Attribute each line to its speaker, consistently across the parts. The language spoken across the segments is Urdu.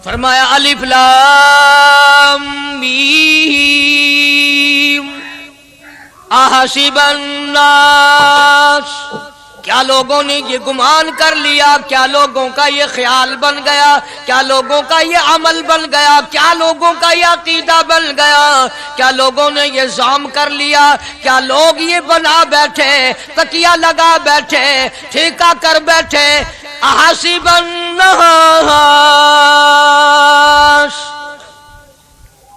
Speaker 1: فرمایا الف لام میم احسب الناس، کیا لوگوں نے یہ گمان کر لیا، کیا لوگوں کا یہ خیال بن گیا، کیا لوگوں کا یہ عمل بن گیا، کیا لوگوں کا یہ عقیدہ بن گیا، کیا لوگوں نے یہ ظام کر لیا، کیا لوگ یہ بنا بیٹھے، تکیہ لگا بیٹھے، ٹھیکہ کر بیٹھے، احسب الناس،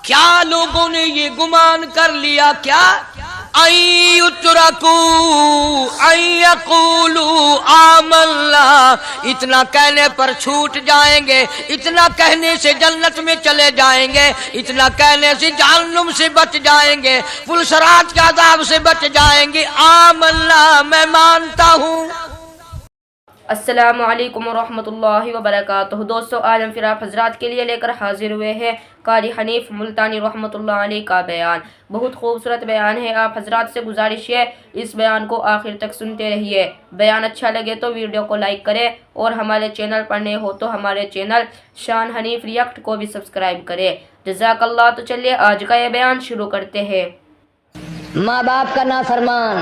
Speaker 1: کیا لوگوں نے یہ گمان کر لیا، کیا ان یترکوا ان یقولوا آمنا، اتنا کہنے پر چھوٹ جائیں گے، اتنا کہنے سے جنت میں چلے جائیں گے، اتنا کہنے سے جہنم سے بچ جائیں گے، پلسرات کے عذاب سے بچ جائیں گے، آمنا میں مانتا ہوں۔
Speaker 2: السلام علیکم ورحمۃ اللہ وبرکاتہ۔ دوستو آج ہم پھر آپ حضرات کے لیے لے کر حاضر ہوئے ہیں قاری حنیف ملتانی رحمۃ اللہ علیہ کا بیان۔ بہت خوبصورت بیان ہے، آپ حضرات سے گزارش ہے اس بیان کو آخر تک سنتے رہیے۔ بیان اچھا لگے تو ویڈیو کو لائک کریں اور ہمارے چینل پر نئے ہو تو ہمارے چینل شان حنیف ریئیکٹ کو بھی سبسکرائب کریں، جزاک اللہ۔ تو چلیے آج کا یہ بیان شروع کرتے ہیں۔
Speaker 3: ماں باپ کا نافرمان،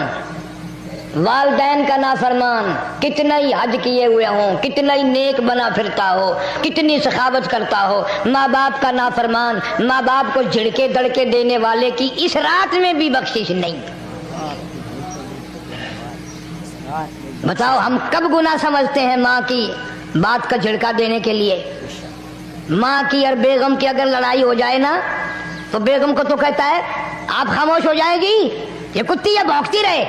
Speaker 3: والدین کا نافرمان، کتنا ہی حج کیے ہوئے ہوں، کتنا ہی نیک بنا پھرتا ہو، کتنی سخاوت کرتا ہو، ماں باپ کا نافرمان، ماں باپ کو جھڑکے دڑکے دینے والے کی اس رات میں بھی بخشش نہیں۔ بتاؤ ہم کب گناہ سمجھتے ہیں ماں کی بات کا جھڑکا دینے کے لیے؟ ماں کی اور بیگم کی اگر لڑائی ہو جائے نا تو بیگم کو تو کہتا ہے آپ خاموش ہو جائے گی، یہ کتی ہے بھونکتی رہے۔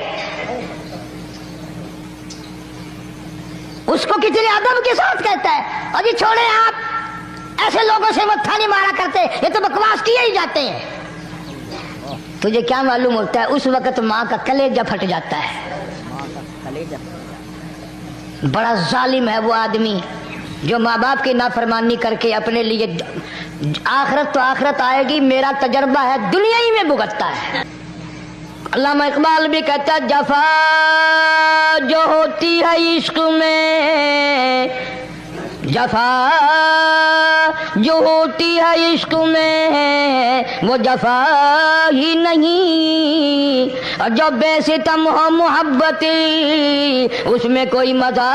Speaker 3: اس کو کتنے ادب کے ساتھ کہتا ہے ابھی چھوڑے آپ، ایسے لوگوں سے متھا نہیں مارا کرتے، یہ تو بکواس کیے ہی جاتے ہیں۔ تجھے کیا معلوم ہوتا ہے اس وقت ماں کا کلیجہ پھٹ جاتا ہے۔ بڑا ظالم ہے وہ آدمی جو ماں باپ کی نافرمانی کر کے اپنے لیے آخرت تو آخرت آئے گی، میرا تجربہ ہے دنیا ہی میں بھگتتا ہے۔ علامہ اقبال بھی کہتا ہے جفا جو ہوتی ہے عشق میں، جفا جو ہوتی ہے عشق میں وہ جفا ہی نہیں، اور جو بے ستم ہو محبت اس میں کوئی مزہ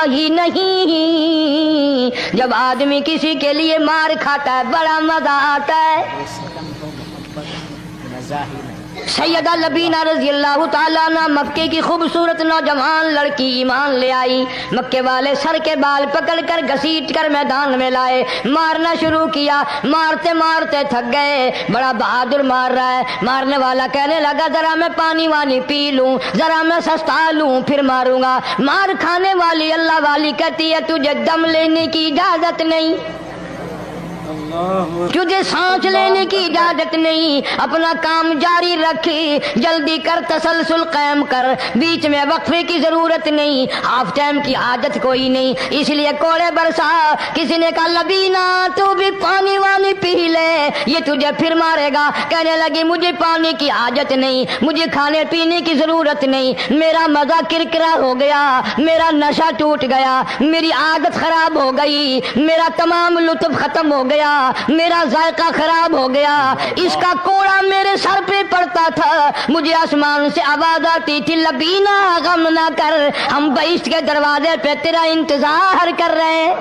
Speaker 3: ہی نہیں۔ جب آدمی کسی کے لیے مار کھاتا ہے بڑا مزہ آتا ہے۔ سیدہ لبینہ رضی اللہ تعالیٰ عنہ مکے کی خوبصورت نوجوان لڑکی ایمان لے آئی، مکے والے سر کے بال پکڑ کر گھسیٹ کر میدان میں لائے، مارنا شروع کیا، مارتے مارتے تھک گئے، بڑا بہادر مار رہا ہے۔ مارنے والا کہنے لگا ذرا میں پانی وانی پی لوں، ذرا میں سستا لوں پھر ماروں گا۔ مار کھانے والی اللہ والی کہتی ہے تجھے دم لینے کی اجازت نہیں، تجھے سانس لینے کی اجازت نہیں، اپنا کام جاری رکھ، جلدی کر تسلسل قائم کر، بیچ میں وقفے کی ضرورت نہیں، ہاف ٹائم کی عادت کوئی نہیں، اس لیے کوڑے برسا۔ کسی نے کہا لبینہ تو بھی پانی وانی پی لے، یہ تجھے پھر مارے گا۔ کہنے لگی مجھے پانی کی حاجت نہیں، مجھے کھانے پینے کی ضرورت نہیں، میرا مزہ کرکرا ہو گیا، میرا نشہ ٹوٹ گیا، میری عادت خراب ہو گئی، میرا تمام لطف ختم ہو گیا، میرا ذائقہ خراب ہو گیا، اس کا کوڑا میرے سر پہ پڑتا تھا، مجھے آسمان سے آواز آتی تھی لبینہ غم نہ کر، ہم بہشت کے دروازے پہ تیرا انتظار کر رہے ہیں۔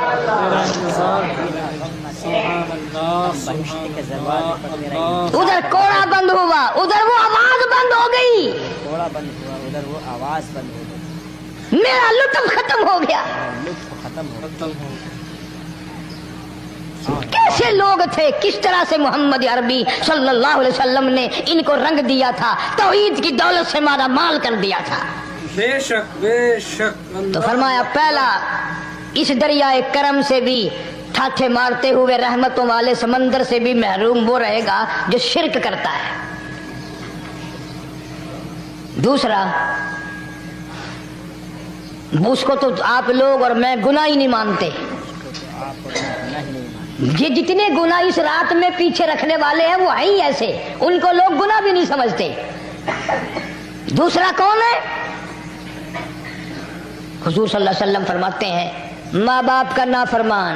Speaker 3: ادھر کوڑا بند ہوا، ادھر وہ آواز بند ہو گئی، میرا لطف ختم ہو گیا۔ کیسے لوگ تھے، کس طرح سے محمد عربی صلی اللہ علیہ وسلم نے ان کو رنگ دیا تھا، توحید کی دولت سے مالا مال کر دیا تھا۔
Speaker 4: بے شک بے شک۔
Speaker 3: تو فرمایا پہلا اس دریائے کرم سے بھی ٹھاٹھے مارتے ہوئے رحمتوں والے سمندر سے بھی محروم وہ رہے گا جو شرک کرتا ہے۔ دوسرا اس کو تو آپ لوگ اور میں گناہ ہی نہیں مانتے، یہ جتنے گناہ اس رات میں پیچھے رکھنے والے ہیں وہ ہیں ہی ایسے، ان کو لوگ گناہ بھی نہیں سمجھتے۔ دوسرا کون ہے؟ حضور صلی اللہ علیہ وسلم فرماتے ہیں ماں باپ کا نافرمان،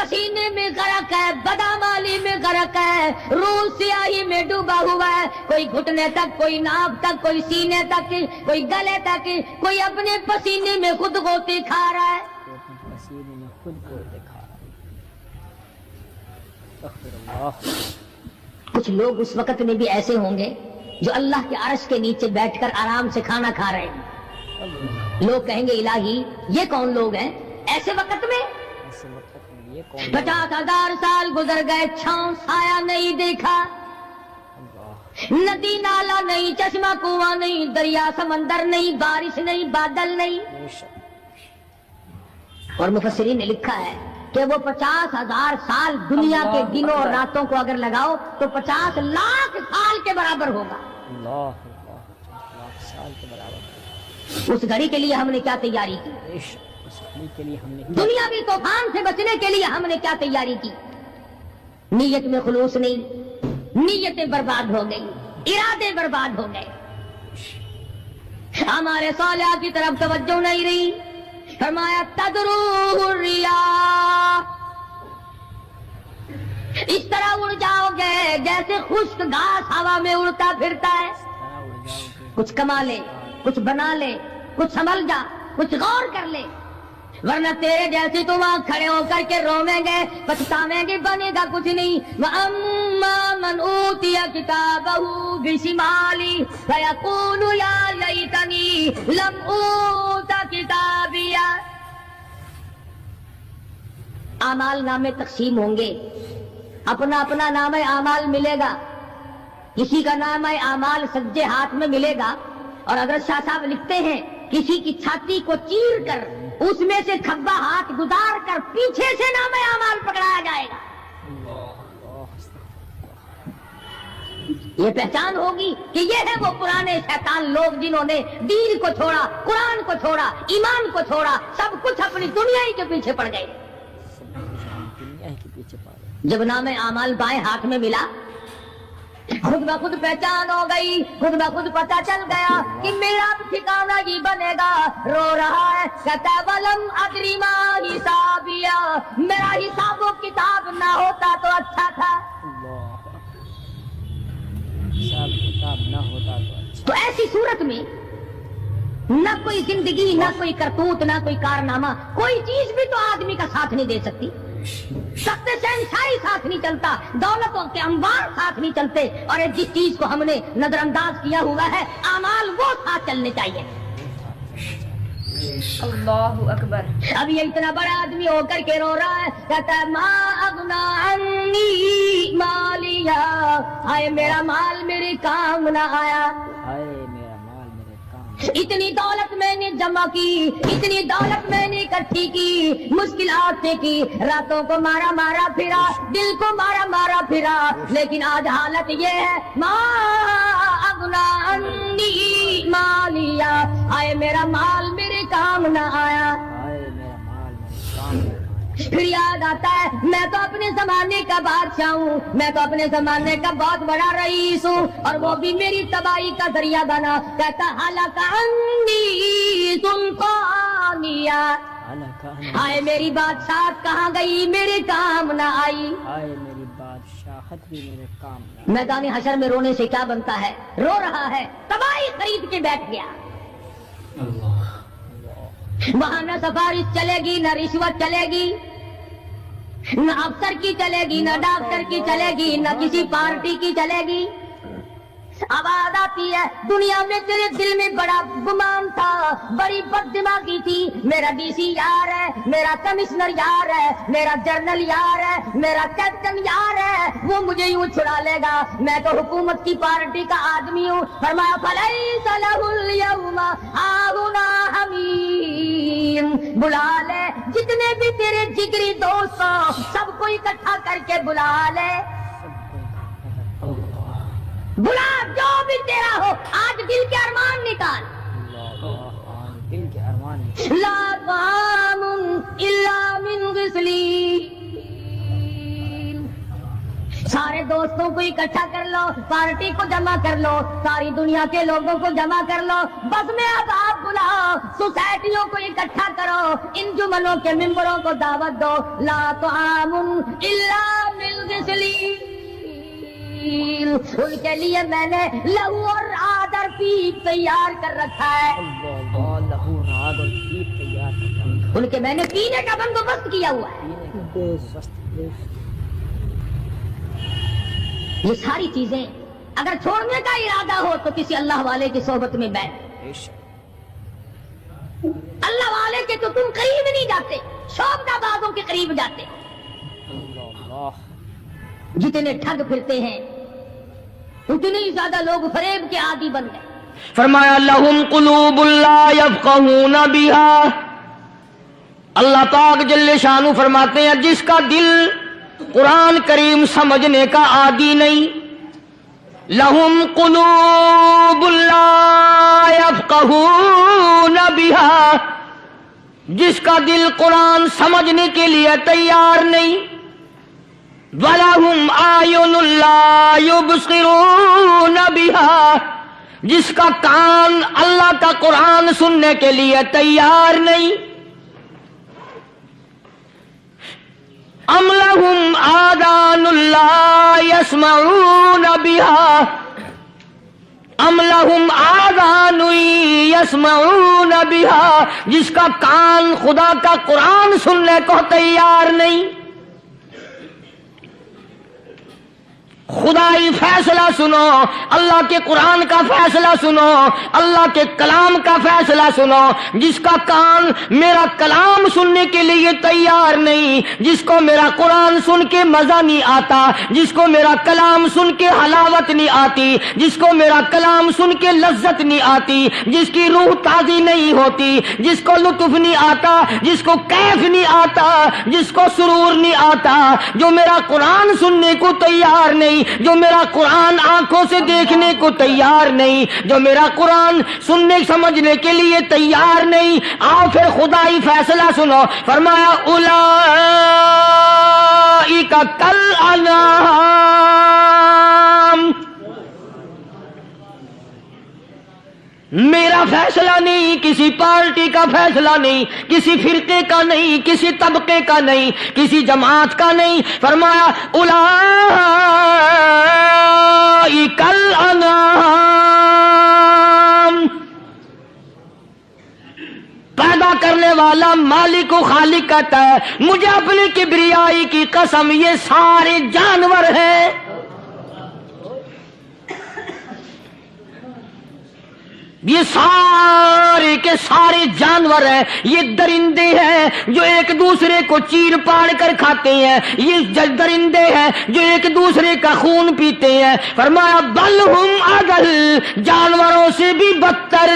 Speaker 3: پسینے میں غرق ہے، بدامالی میں غرق ہے، روح سیاہی میں ڈوبا ہوا ہے، کوئی گھٹنے تک، کوئی ناف تک، کوئی سینے تک، کوئی گلے تک، کوئی اپنے پسینے میں خود غوطے کھا رہا ہے۔
Speaker 5: تو اپنے پسینے میں خود کو دکھا رہا ہے۔ استغفر اللہ۔
Speaker 3: کچھ لوگ اس وقت میں بھی ایسے ہوں گے جو اللہ کے عرش کے نیچے بیٹھ کر آرام سے کھانا کھا رہے ہیں، لوگ کہیں گے الہی یہ کون لوگ ہیں؟ ایسے وقت میں
Speaker 5: ایسے وقت میں یہ کون
Speaker 3: 50,000 سال گزر گئے، چھاؤں سایہ نہیں دیکھا،
Speaker 5: اللہ
Speaker 3: ندی نالا نہیں، چشمہ کنواں نہیں، دریا سمندر نہیں، بارش نہیں، بادل نہیں۔
Speaker 5: بے شک
Speaker 3: اور مفسرین نے لکھا ہے کہ وہ 50,000 سال دنیا کے دنوں اور راتوں کو اگر لگاؤ تو 50 لاکھ سال کے برابر ہوگا۔
Speaker 5: اللہ اللہ 50 لاکھ سال کے برابر ہے۔
Speaker 3: اس گھڑی کے لیے ہم نے کیا تیاری کی؟
Speaker 5: بے شک اس گھڑی کے لیے ہم نے
Speaker 3: دنیاوی طوفان سے بچنے کے لیے ہم نے کیا تیاری کی؟ نیت میں خلوص نہیں، نیتیں برباد ہو گئی، ارادے برباد ہو گئے، ہمارے صالحہ کی طرف توجہ نہیں رہی۔ فرمایا تدروہ الرياح، اس طرح اڑ جاؤ گے جیسے خشک گھاس ہوا میں اڑتا پھرتا ہے۔
Speaker 5: طرح اڑ جاؤ گے۔
Speaker 3: کچھ کما لے، کچھ بنا لے، کچھ سنبھل جا، کچھ غور کر لے، ورنہ تیرے جیسے تو وہاں کھڑے ہو کر کے رویں گے، پچھتاویں گے، بنے گا کچھ نہیں۔ وَأَمَّا مَنْ أُوتِيَ كِتَابَهُ بِشِمَالِهِ فَيَقُولُ يَا لَيْتَنِي لَمْ أُوتَ كِتَابِيَهْ۔ اعمال نامے تقسیم ہوں گے، اپنا اپنا نام اعمال ملے گا، کسی کا نام اعمال سجے ہاتھ میں ملے گا، اور اگر شاہ صاحب لکھتے ہیں کسی کی چھاتی کو چیر کر اس میں سے کھبا ہاتھ گزار کر پیچھے سے نام اعمال پکڑایا جائے گا۔ یہ پہچان ہوگی کہ یہ ہے وہ پرانے شیطان لوگ جنہوں نے دین کو چھوڑا، قرآن کو چھوڑا، ایمان کو چھوڑا، سب کچھ اپنی دنیا ہی کے پیچھے پڑ گئے۔
Speaker 5: دنیا ہی کے پیچھے پا گئے۔
Speaker 3: جب نام اعمال بائیں ہاتھ میں ملا، خود بخود پہچان ہو گئی، خود بخود پتہ چل گیا کہ میرا ٹھکانہ ہی بنے گا۔ رو رہا ہے کہتا ہے وَلَمْ أَدْرِ مَا حِسَابِيَهْ، میرا حساب و کتاب نہ ہوتا تو اچھا تھا۔
Speaker 5: اللہ حساب کتاب نہ ہوتا تو اچھا۔
Speaker 3: تو ایسی صورت میں نہ کوئی زندگی، نہ کوئی کرتوت، نہ کوئی کارنامہ، کوئی چیز بھی تو آدمی کا ساتھ نہیں دے سکتی۔ سخت شہنشاہی ساتھ نہیں چلتا، دولتوں کے انبار ساتھ نہیں چلتے، اور جس چیز کو ہم نے نظر انداز کیا ہوا ہے اعمال وہ ساتھ چلنے چاہیے۔
Speaker 2: اللہ اکبر۔
Speaker 3: اب یہ اتنا بڑا آدمی ہو کر کے رو رہا ہے، کہتا ہے ما اغنا عنی مالیا، ہائے میرا مال میرے کام نہ آیا۔
Speaker 5: ہائے میرا مال میرے کام۔
Speaker 3: اتنی دولت میں نے جمع کی، اتنی دولت میں نے اکٹھی کی، مشکلات سے کی، راتوں کو مارا مارا پھرا، دل کو مارا مارا پھرا، لیکن آج حالت یہ ہے ما اغنا عنی مالیا، ہائے میرا مال میرے کام نہ آیا۔
Speaker 5: ہائے میرا مال میرے کام نہ آیا۔
Speaker 3: پھر یاد آتا ہے میں تو اپنے زمانے کا بادشاہ ہوں، میں تو اپنے زمانے کا بہت بڑا رئیس ہوں، اور وہ بھی میری تباہی کا ذریعہ بنا۔ کہتا ہلاک عنی سلطانیہ، ہائے میری بادشاہت کہاں گئی، میرے کام نہ آئی۔
Speaker 5: ہائے میری بادشاہت بھی میرے کام نہ آئی۔
Speaker 3: میدان حشر میں رونے سے کیا بنتا ہے؟ رو رہا ہے، تباہی خرید کے بیٹھ گیا۔ وہاں نہ سفارش چلے گی، نہ رشوت چلے گی، نہ افسر کی چلے گی، نہ ڈاکٹر کی چلے گی، نہ کسی پارٹی کی چلے گی۔ آواز آتی ہے دنیا میں تیرے دل میں بڑا گمان تھا، بڑی بد دماغی تھی، میرا ڈی سی یار ہے، میرا کمشنر یار ہے، میرا جنرل یار ہے، میرا کیپٹن یار ہے، وہ مجھے یوں چھڑا لے گا، میں تو حکومت کی پارٹی کا آدمی ہوں۔ فرمایا فلیس لہ اليوم ہاہنا حمیم، بلا لے جتنے بھی تیرے جگری دوست ہو سب کو اکٹھا کر کے بلا لے، بلا جو بھی تیرا ہو، آج دل کے ارمان نکال۔
Speaker 5: دل کے ارمان
Speaker 3: لا طعام الا من غسلین، سارے دوستوں کو اکٹھا کر لو، پارٹی کو جمع کر لو، ساری دنیا کے لوگوں کو جمع کر لو، بس میں اب آپ بلاؤ، سوسائٹیوں کو اکٹھا کرو، انجمنوں کے ممبروں کو دعوت دو، لا طعام الا من غسلین، ان کے لیے میں نے لہو اور آدر پیپ تیار کر رکھا ہے،
Speaker 5: اللہ لہو راد اور پیپ تیار کرتا ہے،
Speaker 3: ان کے میں نے پینے کا بندوبست کیا ہوا ہے۔
Speaker 5: بے سست بے
Speaker 3: یہ ساری چیزیں اگر چھوڑنے کا ارادہ ہو تو کسی اللہ والے کی صحبت میں بیٹھ، اللہ والے کے تو تم قریب نہیں جاتے، شوق بازوں کے قریب جاتے،
Speaker 5: اللہ
Speaker 3: جتنے ٹھگ پھرتے ہیں اتنے ہی زیادہ لوگ فریب کے عادی بن گئے۔
Speaker 1: فرمایا لہم قلوب لا یفقہون بہا، اللہ پاک جل شانہ فرماتے ہیں جس کا دل قرآن کریم سمجھنے کا عادی نہیں، لہم قلوب لا یفقہون بہا، جس کا دل قرآن سمجھنے کے لیے تیار نہیں، وَلَهُمْ أَعْيُنٌ لَا يُبْصِرُونَ بِهَا، جس کا کان اللہ کا قرآن سننے کے لیے تیار نہیں، أَمْ لَهُمْ آذَانٌ لَا يَسْمَعُونَ بِهَا، أَمْ لَهُمْ آذَانٌ يَسْمَعُونَ بِهَا، جس کا کان خدا کا قرآن سننے کو تیار نہیں۔ خدائی فیصلہ سنو، اللہ کے قرآن کا فیصلہ سنو، اللہ کے کلام کا فیصلہ سنو، جس کا کان میرا کلام سننے کے لیے تیار نہیں، جس کو میرا قرآن سن کے مزہ نہیں آتا، جس کو میرا کلام سن کے حلاوت نہیں آتی، جس کو میرا کلام سن کے لذت نہیں آتی، جس کی روح تازی نہیں ہوتی، جس کو لطف نہیں آتا، جس کو کیف نہیں آتا، جس کو سرور نہیں آتا، جو میرا قرآن سننے کو تیار نہیں، جو میرا قرآن آنکھوں سے دیکھنے کو تیار نہیں، جو میرا قرآن سننے سمجھنے کے لیے تیار نہیں، آؤ پھر خدائی فیصلہ سنو، فرمایا اولئک کالانعام، میرا فیصلہ نہیں، کسی پارٹی کا فیصلہ نہیں، کسی فرقے کا نہیں، کسی طبقے کا نہیں، کسی جماعت کا نہیں، فرمایا اولئک الانعام، پیدا کرنے والا مالک و خالق کہتا ہے مجھے اپنی کبریائی کی قسم یہ سارے جانور ہیں، یہ سارے کے سارے جانور ہیں، یہ درندے ہیں جو ایک دوسرے کو چیر پاڑ کر کھاتے ہیں، یہ درندے ہیں جو ایک دوسرے کا خون پیتے ہیں، فرمایا بل ہم اضل، جانوروں سے بھی بدتر۔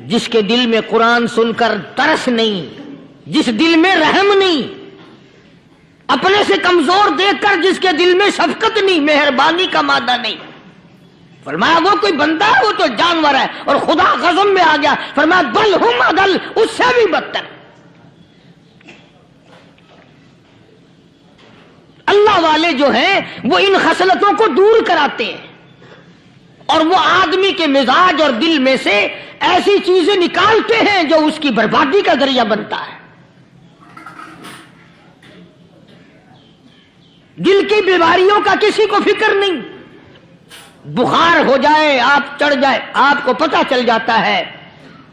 Speaker 1: جس کے دل میں قرآن سن کر ترس نہیں، جس دل میں رحم نہیں، اپنے سے کمزور دیکھ کر جس کے دل میں شفقت نہیں، مہربانی کا مادہ نہیں، فرمایا وہ کوئی بندہ ہے، وہ تو جانور ہے، اور خدا غضب میں آ گیا، فرمایا بل ہم اضل، اس سے بھی بدتر۔ اللہ والے جو ہیں وہ ان خصلتوں کو دور کراتے ہیں، اور وہ آدمی کے مزاج اور دل میں سے ایسی چیزیں نکالتے ہیں جو اس کی بربادی کا ذریعہ بنتا ہے۔ دل کی بیماریوں کا کسی کو فکر نہیں، بخار ہو جائے آپ چڑھ جائے آپ کو پتہ چل جاتا ہے،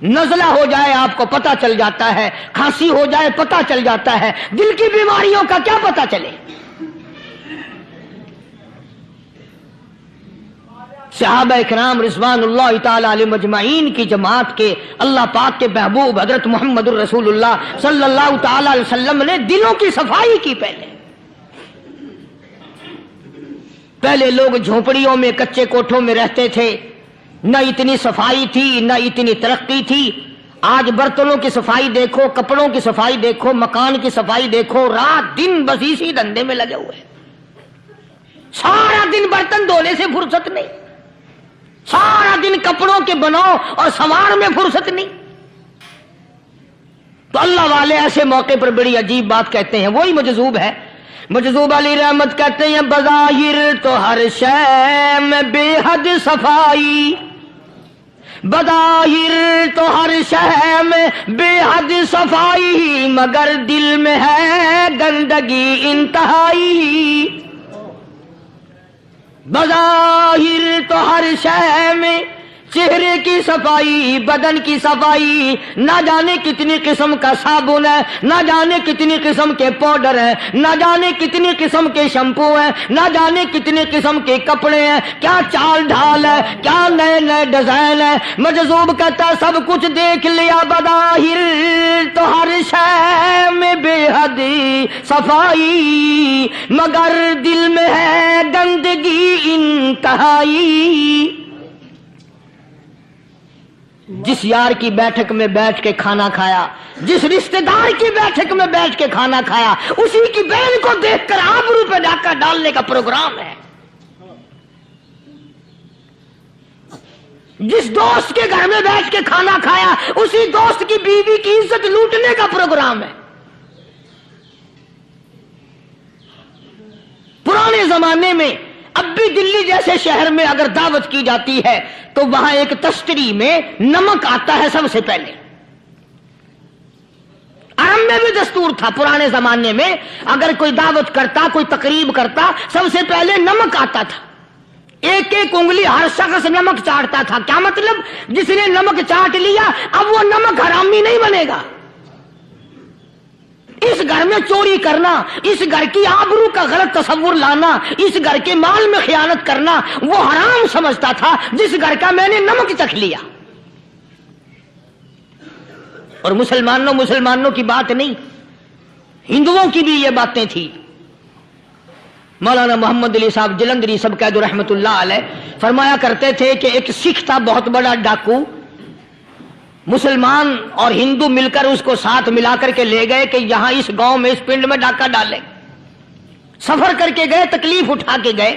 Speaker 1: نزلہ ہو جائے آپ کو پتہ چل جاتا ہے، کھانسی ہو جائے پتہ چل جاتا ہے، دل کی بیماریوں کا کیا پتہ چلے؟ صحابہ اکرام رضوان اللہ تعالی علیہ مجمعین کی جماعت کے اللہ پاک کے محبوب حضرت محمد الرسول اللہ صلی اللہ تعالی علیہ وسلم نے دلوں کی صفائی کی۔ پہلے لوگ جھونپڑیوں میں کچے کوٹھوں میں رہتے تھے، نہ اتنی صفائی تھی نہ اتنی ترقی تھی۔ آج برتنوں کی صفائی دیکھو، کپڑوں کی صفائی دیکھو، مکان کی صفائی دیکھو، رات دن بس اسی دھندے میں لگے ہوئے ہیں، سارا دن برتن دھونے سے فرصت نہیں، سارا دن کپڑوں کے بناؤ اور سنوار میں فرصت نہیں۔ تو اللہ والے ایسے موقع پر بڑی عجیب بات کہتے ہیں، وہی مجذوب ہے۔ مجذوب علی رحمت کہتے ہیں بظاہر تو ہر شے میں بے حد صفائی، بظاہر تو ہر شے میں بے حد صفائی، مگر دل میں ہے گندگی انتہائی۔ بظاہر تو ہر شے میں چہرے کی صفائی، بدن کی صفائی، نہ جانے کتنی قسم کا صابن ہے، نہ جانے کتنی قسم کے پاؤڈر ہیں، نہ جانے کتنی قسم کے شیمپو ہیں، نہ جانے کتنی قسم کے کپڑے ہیں، کیا چال ڈھال ہے، کیا نئے نئے ڈیزائن ہے۔ مجذوب کہتا ہے سب کچھ دیکھ لیا، بظاہر تو ہر شے میں بے حد صفائی، مگر دل میں ہے گندگی انتہائی۔ جس یار کی بیٹھک میں بیٹھ کے کھانا کھایا، جس رشتہ دار کی بیٹھک میں بیٹھ کے کھانا کھایا، اسی کی بہن کو دیکھ کر آبرو پہ ڈاکہ ڈالنے کا پروگرام ہے۔ جس دوست کے گھر میں بیٹھ کے کھانا کھایا، اسی دوست کی بیوی کی عزت لوٹنے کا پروگرام ہے۔ پرانے زمانے میں اب بھی دلی جیسے شہر میں اگر دعوت کی جاتی ہے تو وہاں ایک تشتری میں نمک آتا ہے سب سے پہلے۔ عرب میں بھی دستور تھا پرانے زمانے میں، اگر کوئی دعوت کرتا، کوئی تقریب کرتا، سب سے پہلے نمک آتا تھا۔ ایک ایک انگلی ہر شخص نمک چاٹتا تھا۔ کیا مطلب؟ جس نے نمک چاٹ لیا اب وہ نمک حرامی نہیں بنے گا۔ اس گھر میں چوری کرنا، اس گھر کی آبرو کا غلط تصور لانا، اس گھر کے مال میں خیانت کرنا وہ حرام سمجھتا تھا جس گھر کا میں نے نمک چکھ لیا۔ اور مسلمانوں کی بات نہیں، ہندوؤں کی بھی یہ باتیں تھی۔ مولانا محمد علی صاحب جلندری سب قید رحمت اللہ علیہ فرمایا کرتے تھے کہ ایک سکھ تھا بہت بڑا ڈاکو، مسلمان اور ہندو مل کر اس کو ساتھ ملا کر کے لے گئے کہ یہاں اس گاؤں میں اس پنڈ میں ڈاکہ ڈالے۔ سفر کر کے گئے، تکلیف اٹھا کے گئے۔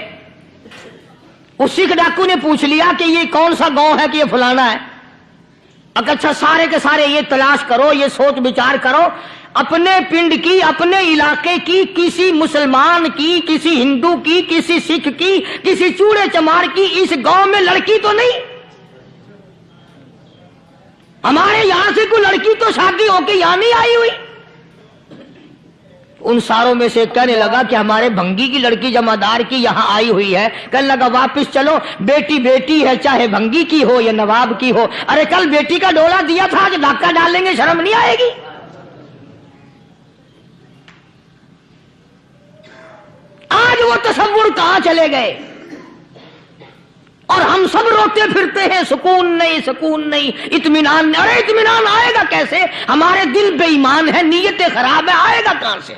Speaker 1: اس سکھ ڈاکو نے پوچھ لیا کہ یہ کون سا گاؤں ہے کہ یہ فلانا ہے۔ اچھا سارے کے سارے یہ تلاش کرو، یہ سوچ بچار کرو، اپنے پنڈ کی، اپنے علاقے کی، کسی مسلمان کی، کسی ہندو کی، کسی سکھ کی، کسی چوڑے چمار کی اس گاؤں میں لڑکی تو نہیں؟ ہمارے یہاں سے کوئی لڑکی تو شادی ہو کے یہاں نہیں آئی ہوئی؟ ان ساروں میں سے کہنے لگا کہ ہمارے بھنگی کی لڑکی جمعدار کی یہاں آئی ہوئی ہے۔ کہنے لگا واپس چلو، بیٹی بیٹی ہے، چاہے بھنگی کی ہو یا نواب کی ہو۔ ارے کل بیٹی کا ڈولا دیا تھا، آج ڈاکہ ڈالیں گے، شرم نہیں آئے گی؟ آج وہ تصور کہاں چلے گئے؟ اور ہم سب روتے پھرتے ہیں، سکون نہیں، سکون نہیں، اطمینان نہیں۔ ارے اطمینان آئے گا کیسے؟ ہمارے دل بے ایمان ہے، نیتیں خراب ہے، آئے گا کہاں سے؟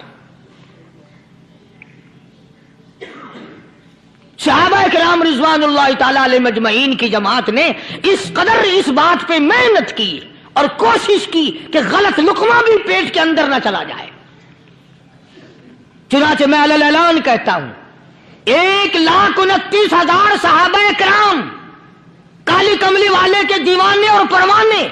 Speaker 1: صحابہ کرام رضوان اللہ تعالی علیہ مجمعین کی جماعت نے اس قدر اس بات پہ محنت کی اور کوشش کی کہ غلط لقمہ بھی پیٹ کے اندر نہ چلا جائے۔ چنانچہ میں علی الاعلان کہتا ہوں، 1,29,000 صحابہ کرام، کالی کملی والے کے دیوانے اور پروانے،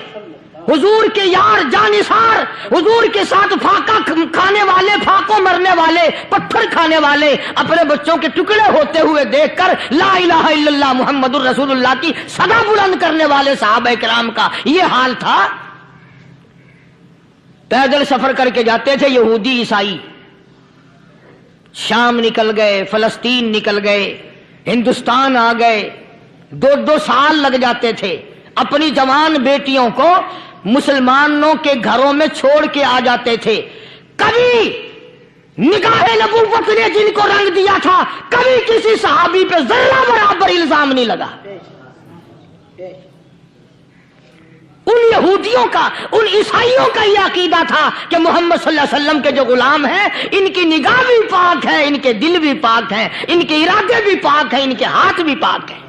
Speaker 1: حضور کے یار جانثار، حضور کے ساتھ فاقہ کھانے والے، فاقوں مرنے والے، پتھر کھانے والے، اپنے بچوں کے ٹکڑے ہوتے ہوئے دیکھ کر لا الہ الا اللہ محمد الرسول اللہ کی صدا بلند کرنے والے صحابہ کرام کا یہ حال تھا۔ پیدل سفر کر کے جاتے تھے یہودی عیسائی، شام نکل گئے، فلسطین نکل گئے، ہندوستان آ گئے، 2 سال لگ جاتے تھے۔ اپنی جوان بیٹیوں کو مسلمانوں کے گھروں میں چھوڑ کے آ جاتے تھے۔ کبھی نگاہ نبوت نے جن کو رنگ دیا تھا، کبھی کسی صحابی پہ ذرہ برابر الزام نہیں لگا۔ ان یہودیوں کا، ان عیسائیوں کا یہ عقیدہ تھا کہ محمد صلی اللہ علیہ وسلم کے جو غلام ہیں، ان کی نگاہ بھی پاک ہے، ان کے دل بھی پاک ہیں، ان کے ارادے بھی پاک ہیں، ان کے ہاتھ بھی پاک ہیں۔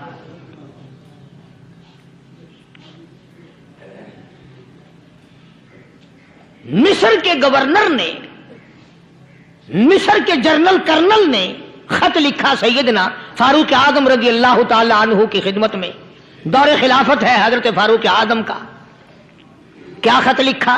Speaker 1: مصر کے گورنر نے، مصر کے جنرل کرنل نے خط لکھا سیدنا فاروق اعظم رضی اللہ تعالی عنہ کی خدمت میں، دور خلافت ہے حضرت فاروق اعظم کا۔ کیا خط لکھا؟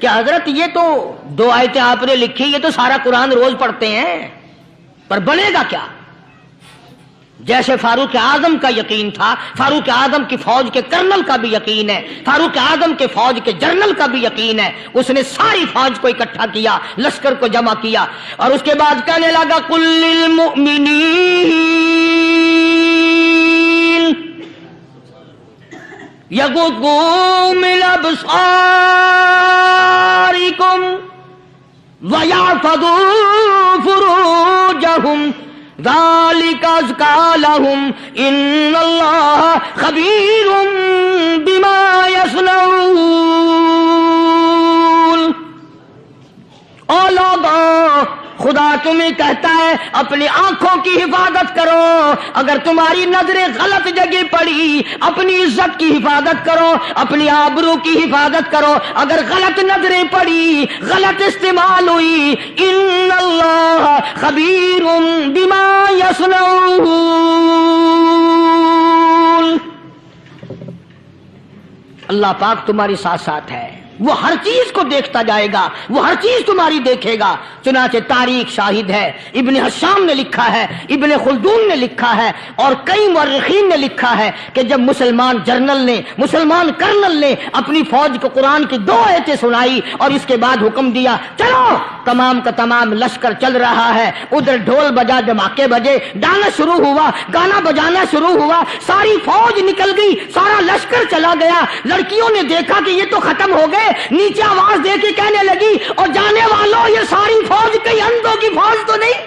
Speaker 1: کہ حضرت یہ تو 2 آیتیں آپ نے لکھی، یہ تو سارا قرآن روز پڑھتے ہیں، پر بنے گا کیا؟ جیسے فاروق اعظم کا یقین تھا، فاروق اعظم کی فوج کے کرنل کا بھی یقین ہے، فاروق اعظم کے فوج کے جنرل کا بھی یقین ہے، اس نے ساری فوج کو اکٹھا کیا، لشکر کو جمع کیا، اور اس کے بعد کہنے لگا قل للمؤمنین یغضوا من ابصارکم ویحفظوا فروجہم ذالک ازکی لہم ان اللہ خبیر بما یصنعون۔ او لوگوں، خدا تمہیں کہتا ہے اپنی آنکھوں کی حفاظت کرو، اگر تمہاری نظریں غلط جگہ پڑی اپنی عزت کی حفاظت کرو، اپنی آبرو کی حفاظت کرو، اگر غلط نظریں پڑی، غلط استعمال ہوئی، ان اللہ خبیر بما یصنعون، اللہ پاک تمہاری ساتھ ساتھ ہے، وہ ہر چیز کو دیکھتا جائے گا، وہ ہر چیز تمہاری دیکھے گا۔ چنانچہ تاریخ شاہد ہے، ابن حشام نے لکھا ہے، ابن خلدون نے لکھا ہے، اور کئی مورخین نے لکھا ہے کہ جب مسلمان جنرل نے، مسلمان کرنل نے اپنی فوج کو قرآن کی 2 آیتیں سنائی اور اس کے بعد حکم دیا چلو، تمام کا تمام لشکر چل رہا ہے، ادھر ڈھول بجا، دھماکے بجے، گانا شروع ہوا، گانا بجانا شروع ہوا، ساری فوج نکل گئی، سارا لشکر چلا گیا۔ لڑکیوں نے دیکھا کہ یہ تو ختم ہو گئے، نیچے آواز دے کے کہنے لگی اور جانے والوں یہ ساری فوج کئی اندھوں کی فوج تو نہیں؟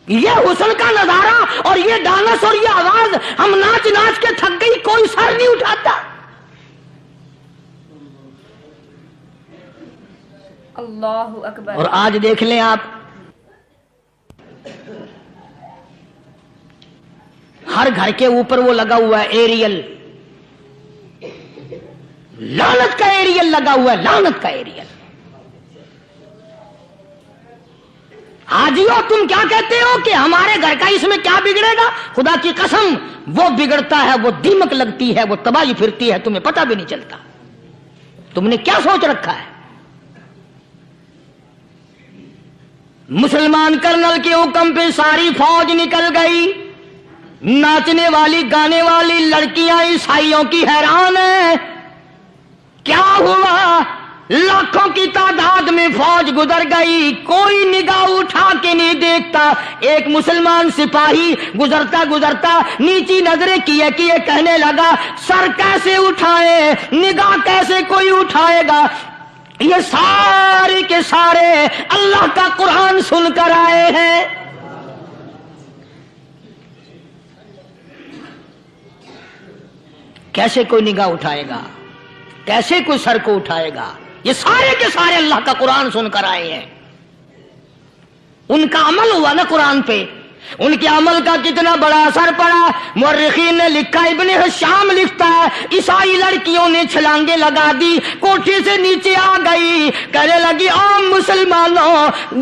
Speaker 1: یہ حسن کا نظارہ اور یہ ڈانس اور یہ آواز، ہم ناچ ناچ کے تھک گئی، کوئی سر نہیں اٹھاتا۔
Speaker 2: اللہ اکبر۔
Speaker 1: اور آج دیکھ لیں آپ، ہر گھر کے اوپر وہ لگا ہوا ہے ایریل، لعنت کا ایریل لگا ہوا ہے، لعنت کا ایریل۔ حاجیو تم کیا کہتے ہو کہ ہمارے گھر کا اس میں کیا بگڑے گا؟ خدا کی قسم وہ بگڑتا ہے، وہ دیمک لگتی ہے، وہ تباہی پھرتی ہے، تمہیں پتہ بھی نہیں چلتا۔ تم نے کیا سوچ رکھا ہے؟ مسلمان کرنل کے حکم پہ ساری فوج نکل گئی، ناچنے والی گانے والی لڑکیاں عیسائیوں کی حیران ہیں، کیا ہوا؟ لاکھوں کی تعداد میں فوج گزر گئی، کوئی نگاہ اٹھا کے نہیں دیکھتا۔ ایک مسلمان سپاہی گزرتا گزرتا نیچی نظریں کیے کیے کہنے لگا سر کیسے اٹھائے، نگاہ کیسے کوئی اٹھائے گا؟ یہ سارے کے سارے اللہ کا قرآن سن کر آئے ہیں۔ کیسے کوئی نگاہ اٹھائے گا؟ کیسے کوئی سر کو اٹھائے گا؟ یہ سارے کے سارے اللہ کا قرآن سن کر آئے ہیں۔ ان کا عمل ہوا نا قرآن پہ، ان کے عمل کا کتنا بڑا اثر پڑا۔ مورخین نے لکھا، ابن حشام لکھتا ہے عیسائی لڑکیوں نے چھلانگے لگا دی، کوٹھی سے نیچے آ گئی، کہنے لگی عام مسلمانوں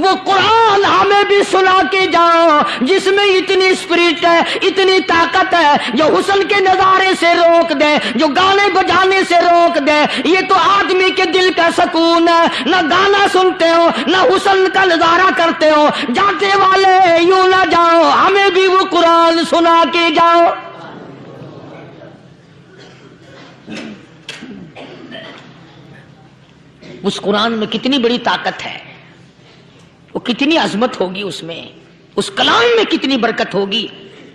Speaker 1: وہ قرآن ہمیں بھی سنا کے جاؤ جس میں اتنی اسپرٹ ہے، اتنی طاقت ہے، جو حسن کے نظارے سے روک دے، جو گانے بجانے سے روک دے۔ یہ تو آدمی کے دل کا سکون ہے، نہ گانا سنتے ہو نہ حسن کا نظارہ کرتے ہو، جاتے والے یوں نہ جاؤ، ہمیں بھی وہ قرآن سنا کے جاؤ۔ اس قرآن میں کتنی بڑی طاقت ہے، وہ کتنی عظمت ہوگی، اس میں اس کلام میں کتنی برکت ہوگی،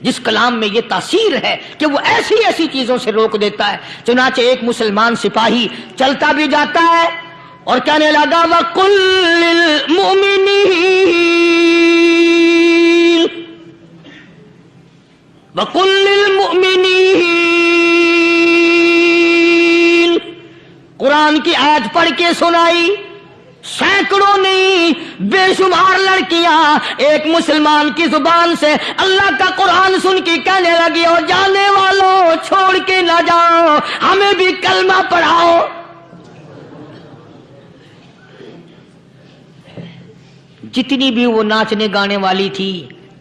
Speaker 1: جس کلام میں یہ تاثیر ہے کہ وہ ایسی ایسی چیزوں سے روک دیتا ہے۔ چنانچہ ایک مسلمان سپاہی چلتا بھی جاتا ہے اور کہنے لگا وَقُلْ لِلْمُؤْمِنِينَ وَقُلْ لِلْمُؤْمِنِينَ، قرآن کی آیت پڑھ کے سنائی۔ سینکڑوں نہیں بے شمار لڑکیاں ایک مسلمان کی زبان سے اللہ کا قرآن سن کے کہنے لگی اور جانے والوں چھوڑ کے نہ جاؤ، ہمیں بھی کلمہ پڑھاؤ۔ جتنی بھی وہ ناچنے گانے والی تھی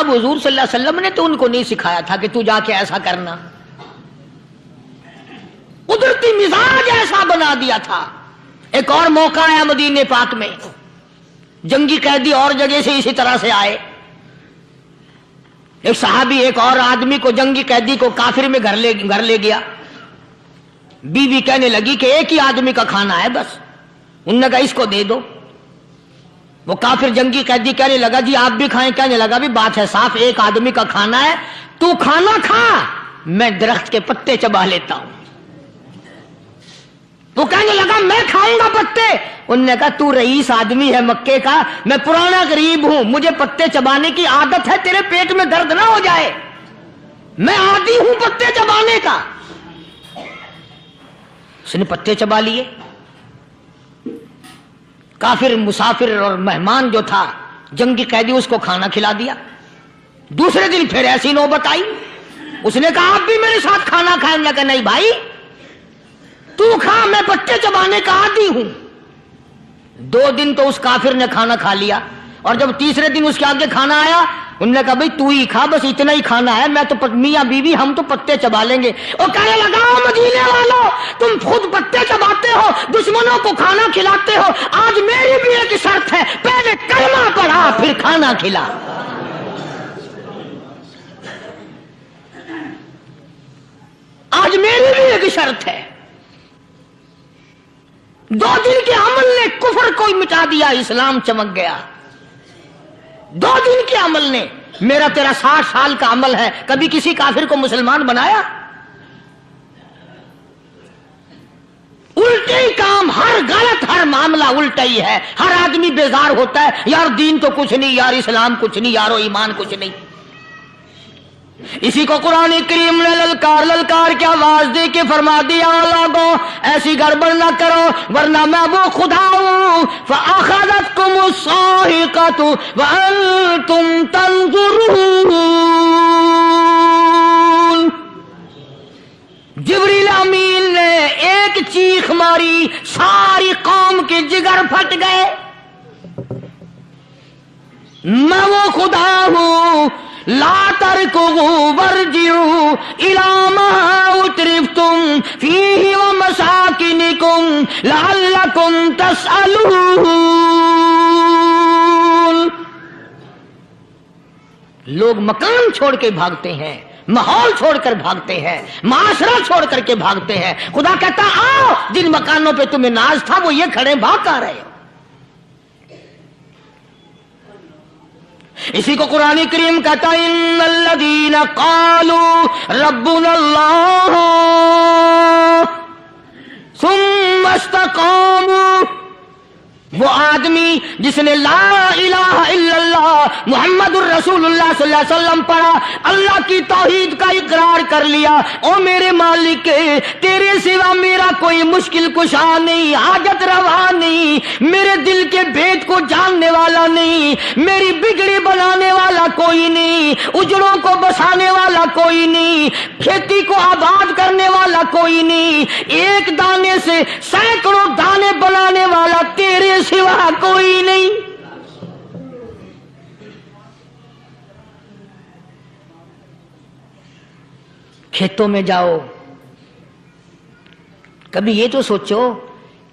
Speaker 1: اب حضور صلی اللہ علیہ وسلم نے تو ان کو نہیں سکھایا تھا کہ تو جا کے ایسا کرنا، قدرتی مزاج ایسا بنا دیا تھا۔ ایک اور موقع ہے مدینے پاک میں، جنگی قیدی اور جگہ سے اسی طرح سے آئے، ایک صحابی ایک اور آدمی کو جنگی قیدی کو کافر میں گھر لے گیا، بیوی کہنے لگی کہ ایک ہی آدمی کا کھانا ہے بس، انہوں نے کہا اس کو دے دو۔ وہ کافر جنگی قیدی کہنے لگا جی آپ بھی کھائیں، کہنے لگا بھی بات ہے صاف، ایک آدمی کا کھانا ہے، تو کھانا کھا، میں درخت کے پتے چبا لیتا ہوں۔ وہ کہنے لگا میں کھاؤں گا پتے، انہوں نے کہا تو رئیس آدمی ہے مکے کا، میں پرانا غریب ہوں، مجھے پتے چبانے کی عادت ہے، تیرے پیٹ میں درد نہ ہو جائے، میں عادی ہوں پتے چبانے کا۔ اس نے پتے چبا لیے، کافر مسافر اور مہمان جو تھا جنگی قیدی اس کو کھانا کھلا دیا۔ دوسرے دن پھر ایسی نوبت آئی، اس نے کہا آپ بھی میرے ساتھ کھانا کھائیں، نے کہا نہیں بھائی تو کھا، میں پتے چبانے کا عادی ہوں۔ 2 دن تو اس کافر نے کھانا کھا لیا، اور جب تیسرے دن اس کے آگے کھانا آیا انہوں نے کہا بھائی تو ہی کھا، بس اتنا ہی کھانا ہے، میں تو میاں بیوی ہم تو پتے چبا لیں گے۔ اور کہنے لگا مدینے والوں تم خود پتے چباتے ہو، دشمنوں کو کھانا کھلاتے ہو، آج میری بھی ایک شرط ہے، پہلے کلمہ پڑھا پھر کھانا کھلا۔ آج میری بھی ایک شرط ہے۔ 2 دن کے عمل نے کفر کو مٹا دیا، اسلام چمک گیا۔ 2 دن کے عمل نے، میرا تیرا 60 سال کا عمل ہے، کبھی کسی کافر کو مسلمان بنایا؟ الٹے ہی کام، ہر غلط، ہر معاملہ الٹا ہی ہے، ہر آدمی بیزار ہوتا ہے، یار دین تو کچھ نہیں، یار اسلام کچھ نہیں، یارو ایمان کچھ نہیں۔ اسی کو قرآن کریم نے للکار کے آواز دے کے فرما دیا لوگوں ایسی گڑبڑ نہ کرو ورنہ میں وہ خدا ہوں، فَأَخَذَتْكُمُ الصَّاعِقَةُ وَأَنْتُمْ تَنْظُرُونَ۔ جبریل امین نے ایک چیخ ماری، ساری قوم کے جگر پھٹ گئے، میں وہ خدا ہوں، لا ترکضوا وارجعوا إلى ما أترفتم فيه ومساكنكم لعلكم تسألون۔ لوگ مکان چھوڑ کے بھاگتے ہیں، ماحول چھوڑ کر بھاگتے ہیں، معاشرہ چھوڑ کر کے بھاگتے ہیں، خدا کہتا آؤ جن مکانوں پہ تمہیں ناز تھا وہ یہ کھڑے بھاگ آ رہے ہو۔ اسی کو قرآن کریم کہتا ہے ان الذین قالوا ربنا اللہ ثم استقاموا، وہ آدمی جس نے لا الہ الا اللہ محمد الرسول اللہ صلی اللہ علیہ وسلم پڑھا، اللہ کی توحید کا اقرار کر لیا، او میرے مالک تیرے سوا میرا کوئی مشکل کشا نہیں، حاجت روا نہیں، میرے دل کے بھید کو جاننے والا نہیں، میری بگڑی بنانے والا کوئی نہیں، اجڑوں کو بسانے والا کوئی نہیں، کھیتی کو آباد کرنے والا کوئی نہیں، ایک دانے سے سینکڑوں دانے بنانے والا تیرے سوا کوئی نہیں۔ کھیتوں میں جاؤ، کبھی یہ تو سوچو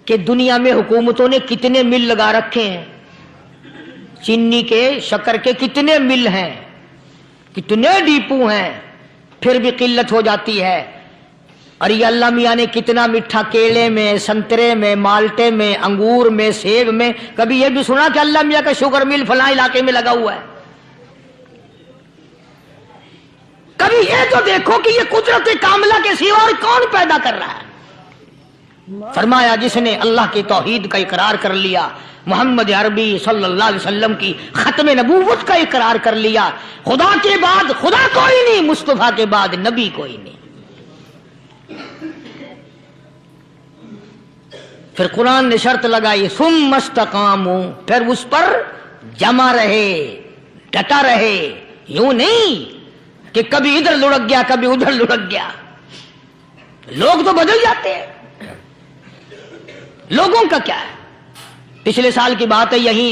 Speaker 1: کہ دنیا میں حکومتوں نے کتنے مل لگا رکھے ہیں، چینی کے، شکر کے کتنے مل ہیں، کتنے ڈیپو ہیں، پھر بھی قلت ہو جاتی ہے۔ اور یہ اللہ میاں نے کتنا میٹھا کیلے میں، سنترے میں، مالٹے میں، انگور میں، سیب میں، کبھی یہ بھی سنا کہ اللہ میاں کا شوگر مل فلاں علاقے میں لگا ہوا ہے؟ کبھی یہ تو دیکھو کہ یہ قدرت کاملہ کے سوا اور کون پیدا کر رہا ہے؟ فرمایا جس نے اللہ کی توحید کا اقرار کر لیا، محمد عربی صلی اللہ علیہ وسلم کی ختم نبوت کا اقرار کر لیا، خدا کے بعد خدا کوئی نہیں، مصطفیٰ کے بعد نبی کوئی نہیں۔ پھر قرآن نے شرط لگائی ثم استقاموا، پھر اس پر جمع رہے، ڈٹا رہے، یوں نہیں کہ کبھی ادھر لڑک گیا کبھی ادھر لڑک گیا۔ لوگ تو بدل جاتے ہیں، لوگوں کا کیا ہے؟ پچھلے سال کی بات ہے، یہیں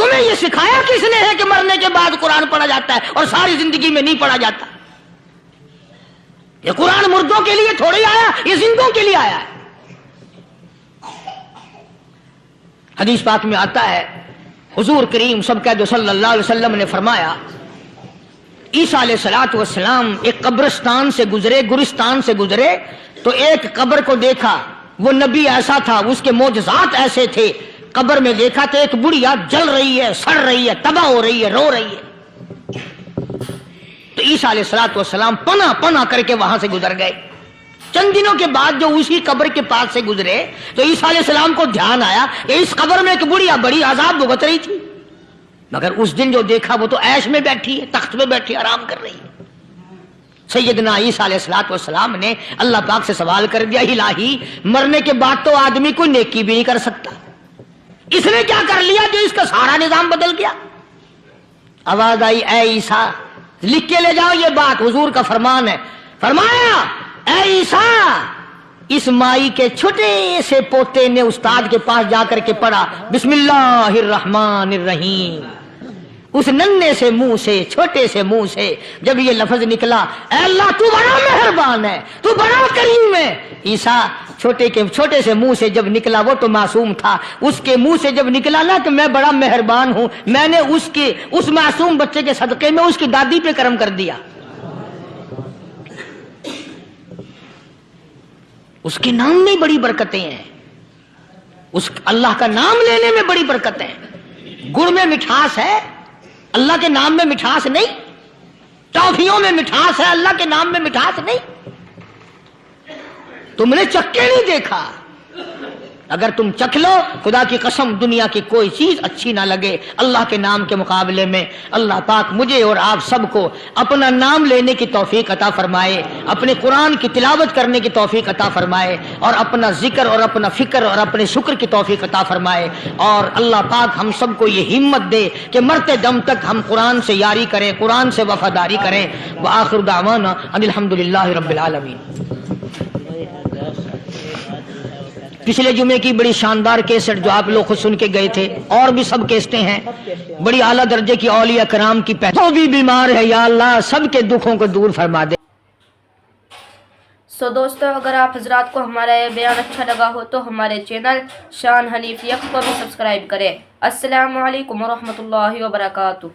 Speaker 1: تمہیں یہ سکھایا کس نے ہے کہ مرنے کے بعد قرآن پڑھا جاتا ہے اور ساری زندگی میں نہیں پڑھا جاتا؟ یہ قرآن مردوں کے لیے تھوڑی آیا، یہ زندوں کے لیے آیا ہے۔ حدیث پاک میں آتا ہے حضور کریم سب کا جو صلی اللہ علیہ وسلم نے فرمایا، عیسیٰ علیہ السلام ایک قبرستان سے گزرے، گورستان سے گزرے تو ایک قبر کو دیکھا، وہ نبی ایسا تھا، اس کے معجزات ایسے تھے، قبر میں دیکھا تو ایک بڑھیا جل رہی ہے، سڑ رہی ہے، تباہ ہو رہی ہے، رو رہی ہے۔ تو عیسیٰ علیہ السلام پناہ کر کے وہاں سے گزر گئے۔ چند دنوں کے بعد جو اسی قبر کے پاس سے گزرے تو عیسیٰ علیہ السلام کو دھیان آیا کہ اس قبر میں ایک بڑھیا بڑی عذاب بھگت رہی تھی، مگر اس دن جو دیکھا وہ تو عیش میں بیٹھی ہے، تخت میں بیٹھی آرام کر رہی ہے۔ سیدنا عیسیٰ علیہ السلام نے اللہ پاک سے سوال کر دیا، الہی مرنے کے بعد تو آدمی کوئی نیکی بھی نہیں کر سکتا، اس نے کیا کر لیا جو اس کا سارا نظام بدل گیا؟ آواز آئی، اے عیسیٰ لکھ کے لے جاؤ، یہ بات حضور کا فرمان ہے۔ فرمایا، اے عیسیٰ، اس مائی کے چھوٹے سے پوتے نے استاد کے پاس جا کر کے پڑھا بسم اللہ الرحمن الرحیم، اس ننھے سے منہ سے، چھوٹے سے منہ سے جب یہ لفظ نکلا، اے اللہ تو بڑا مہربان ہے، تو بڑا کریم ہے۔ عیسیٰ چھوٹے سے منہ سے جب نکلا، وہ تو معصوم تھا، اس کے منہ سے جب نکلا نا کہ میں بڑا مہربان ہوں، میں نے اس معصوم بچے کے صدقے میں اس کی دادی پہ کرم کر دیا۔ اس کے نام میں بڑی برکتیں ہیں، اس اللہ کا نام لینے میں بڑی برکتیں ہیں۔ گڑ میں مٹھاس ہے، اللہ کے نام میں مٹھاس نہیں۔ ٹافیوں میں مٹھاس ہے، اللہ کے نام میں مٹھاس نہیں۔ تم نے چکھ کے نہیں دیکھا، اگر تم چکھ لو، خدا کی قسم دنیا کی کوئی چیز اچھی نہ لگے اللہ کے نام کے مقابلے میں۔ اللہ پاک مجھے اور آپ سب کو اپنا نام لینے کی توفیق عطا فرمائے، اپنے قرآن کی تلاوت کرنے کی توفیق عطا فرمائے، اور اپنا ذکر اور اپنا فکر اور اپنے شکر کی توفیق عطا فرمائے، اور اللہ پاک ہم سب کو یہ ہمت دے کہ مرتے دم تک ہم قرآن سے یاری کریں، قرآن سے وفاداری کریں۔ وآخر دعوانا ان الحمدللہ رب العالمین۔ پچھلے جمعے کی بڑی شاندار کیسٹ جو آپ لوگ خود سن کے گئے تھے، اور بھی سب کیسٹیں ہیں، بڑی اعلیٰ درجے کی اولیاء کرام کی جو بھی بیمار ہے یا اللہ سب کے دکھوں کو دور فرما دے۔
Speaker 2: دوستو، اگر آپ حضرات کو ہمارا یہ بیان اچھا لگا ہو تو ہمارے چینل شان حنیف یک کو بھی سبسکرائب کریں۔ السلام علیکم ورحمۃ اللہ وبرکاتہ۔